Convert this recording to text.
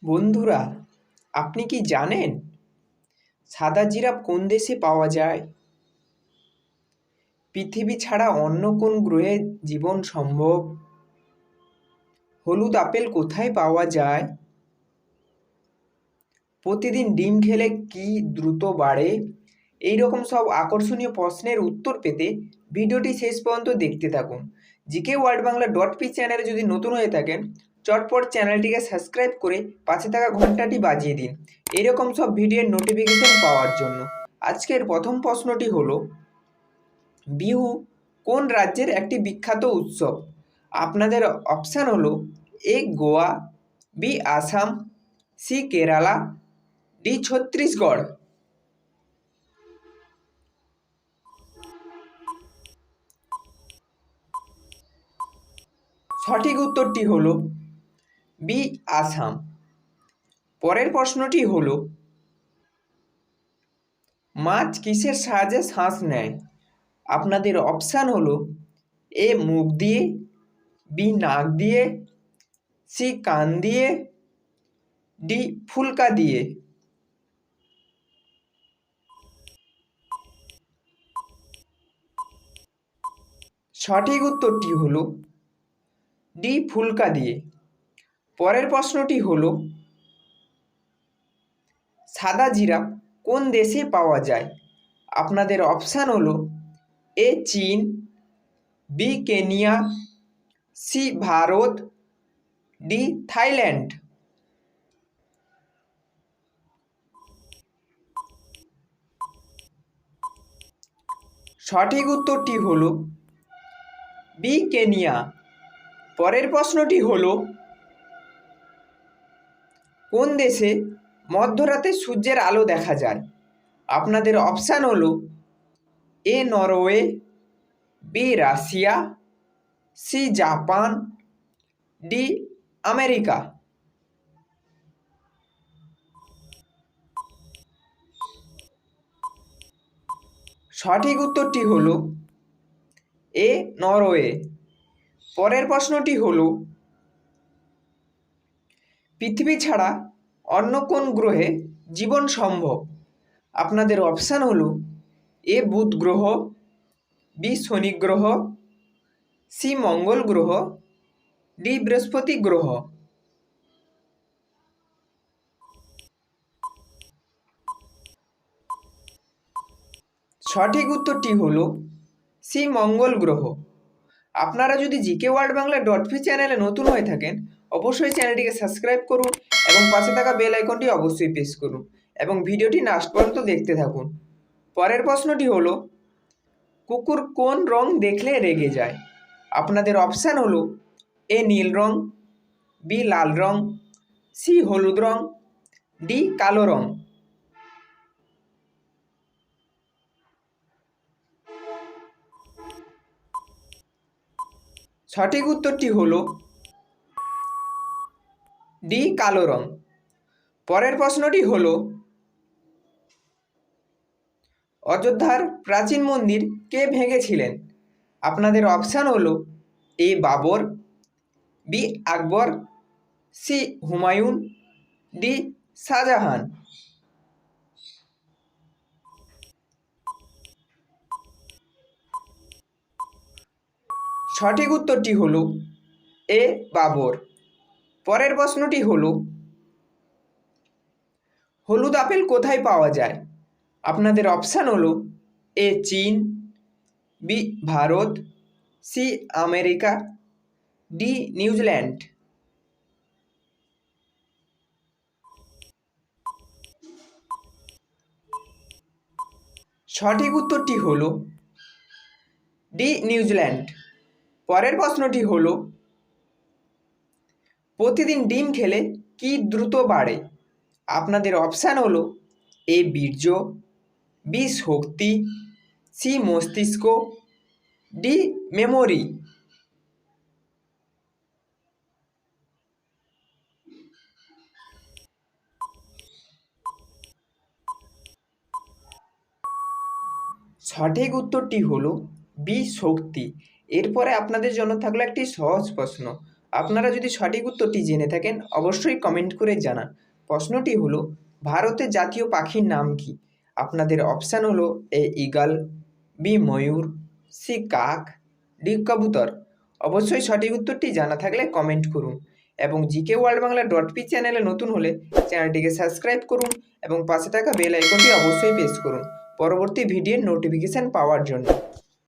বন্ধুরা, আপনি কি জানেন সাদা জিরাফ কোন দেশে পাওয়া যায়? পৃথিবী ছাড়া অন্য কোন গ্রহে জীবন সম্ভব? হলুদ আপেল কোথায় পাওয়া যায়? প্রতিদিন ডিম খেলে কি দ্রুত বাড়ে? এই রকম সব আকর্ষণীয় প্রশ্নের উত্তর পেতে ভিডিওটি শেষ পর্যন্ত দেখতে থাকুন। জিকে ওয়ার্ল্ড বাংলা .পি চ্যানেলে যদি নতুন হয়ে থাকেন, চটপট চ্যানেলটিকে সাবস্ক্রাইব করে পাশে থাকা ঘন্টাটি বাজিয়ে দিন এরকম সব ভিডিওর নোটিফিকেশন পাওয়ার জন্য। আজকের প্রথম প্রশ্নটি হলো, বিহু কোন রাজ্যের একটি বিখ্যাত উৎসব? আপনাদের অপশান হলো A Goa, B Assam, C Kerala, D Chhattisgarh. সঠিক উত্তরটি হলো বি আসাম। পরের প্রশ্নটি হলো, মাছ কিসের সাহায্যে শ্বাস নেয়? আপনাদের অপশান হলো এ মুখ দিয়ে, বি নাক দিয়ে, সি কান দিয়ে, ডি ফুলকা দিয়ে। সঠিক উত্তরটি হলো ডি ফুলকা দিয়ে। পরের প্রশ্নটি হলো, সাদা জিরাফ কোন দেশে পাওয়া যায়? আপনাদের অপশান হলো এ চীন, B Kenya, C Bharat, D Thailand. সঠিক উত্তরটি হলো বি কেনিয়া। পরের প্রশ্নটি হলো, কোন দেশে মধ্যরাতে সূর্যের আলো দেখা যায়? আপনাদের অপশান হলো A Norway, B Russia, C Japan, D America. সঠিক উত্তরটি হলো এ নরওয়ে। পরের প্রশ্নটি হলো, পৃথিবী ছাড়া অন্য কোন গ্রহে জীবন সম্ভব? আপনাদের অপশান হলো এ বুধ গ্রহ, বি শনি গ্রহ, সি মঙ্গল গ্রহ, ডি বৃহস্পতি গ্রহ। সঠিক উত্তরটি হলো সি মঙ্গল গ্রহ। আপনারা যদি জিকে ওয়ার্ল্ড বাংলা .পি চ্যানেলে নতুন হয়ে থাকেন, অবশ্যই চ্যানেলটিকে সাবস্ক্রাইব করুন এবং পাশে থাকা বেল আইকনটি অবশ্যই প্রেস করুন এবং ভিডিওটি লাস্ট পর্যন্ত দেখতে থাকুন। পরের প্রশ্নটি হলো, কুকুর কোন রং দেখলে রেগে যায়? আপনাদের অপশান হলো এ নীল রং, বি লাল রং, সি হলুদ রং, ডি কালো রং। সঠিক উত্তরটি হলো ডি কালো রং। পরের প্রশ্নটি হলো, অযোধ্যার প্রাচীন মন্দির কে ভেঙেছিলেন? আপনাদের অপশান হলো এ বাবর, বি আকবর, সি হুমায়ুন, ডি শাহজাহান। সঠিক উত্তরটি হলো এ বাবর। পরের প্রশ্নটি হলো, হলুদ আপেল কোথায় পাওয়া যায়? আপনাদের অপশান হলো এ চীন, B Bharat, C America, D New Zealand. সঠিক উত্তরটি হলো ডি নিউজিল্যান্ড। পরের প্রশ্নটি হলো, প্রতিদিন ডিম খেলে কি দ্রুত বাড়ে? আপনাদের অপশান হলো এ বীর্য, বি শক্তি, সি মস্তিষ্ক, ডি মেমোরি। সঠিক উত্তরটি হলো বি শক্তি। এরপরে আপনাদের জন্য থাকলো একটি সহজ প্রশ্ন। আপনারা যদি সঠিক উত্তরটি জেনে থাকেন অবশ্যই কমেন্ট করে জানান। প্রশ্নটি হলো, ভারতের জাতীয় পাখির নাম কি? আপনাদের অপশান হলো এ ঈগল, বি ময়ূর, সি কাক, ডি কবুতর। অবশ্যই সঠিক উত্তরটি জানা থাকলে কমেন্ট করুন এবং জিকে ওয়ার্ল্ড বাংলা .পি চ্যানেলে নতুন হলে চ্যানেলটিকে সাবস্ক্রাইব করুন এবং পাশে থাকা বেল আইকনটি অবশ্যই প্রেস করুন পরবর্তী ভিডিওর নোটিফিকেশান পাওয়ার জন্য।